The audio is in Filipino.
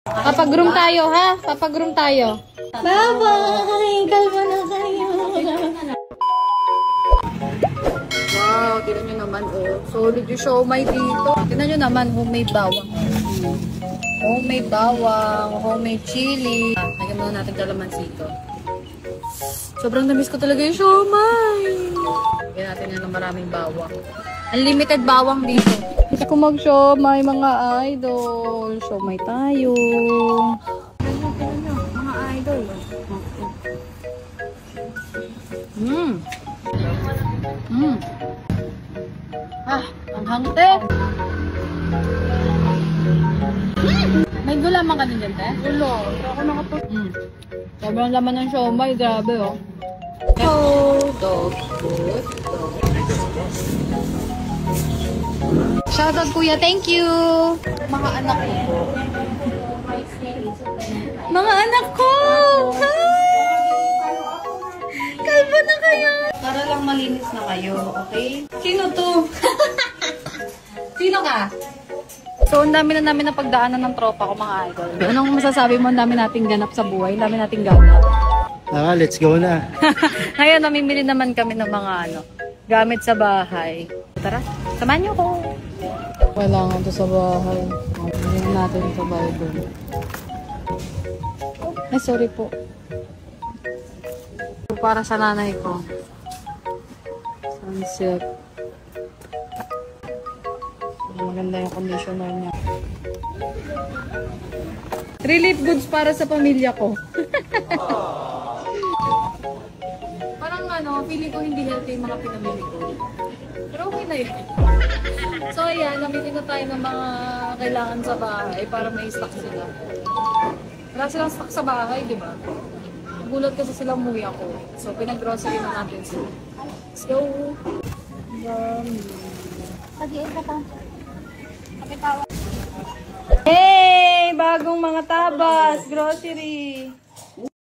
Papag-room tayo, ha? Papag-room tayo. Bye-bye! Kalma na kayo. Wow, tignan nyo naman, oh. Solid yung siomay dito. Tignan nyo naman, homemade bawang. Homemade bawang, homemade chili. Lagyan muna natin kalamansi ito. Sobrang namiss ko talaga yung siomay. Lagyan natin yan ng maraming bawang. Unlimited bawang dito. Gusto ko mag-siomay, mga idol. Siomay tayo. Tignan nyo, mga idol. Ang hangte. May gulaman ka din dyan, te? Wala. Ako nakapag... Sobrang laman ng siomay. Grabe, oh. Dog food. Shoutout, kuya. Thank you. Mga anak ko. Mga anak ko! Hi! Kalbo na kayo. Para lang malinis na kayo, okay? Sino to? Sino ka? So, ang dami na namin na pagdaanan ng tropa ko, mga idol. Anong masasabi mo? Ang dami nating ganap sa buhay. Ang dami nating ganap. Let's go na. Ngayon, namimili naman kami ng mga gamit sa bahay. Tara, samahan niyo ko. Kailangan to sa bahay. Hindi natin ito Bible. Ay, sorry po. Para sa nanay ko. Sunset. Maganda yung conditioner niya. Relief goods para sa pamilya ko. Parang feeling ko hindi healthy yung mga pinamili ko. Pero okay na yun. So ayan, namili na tayo ng mga kailangan sa bahay para may stock sila. Wala silang stock sa bahay, di ba? Gulat kasi sila umuwi ako. So pinag-grocery na natin sila. Let's go! Pag-iit ka pa. Hey! Bagong mga tabas! Grocery!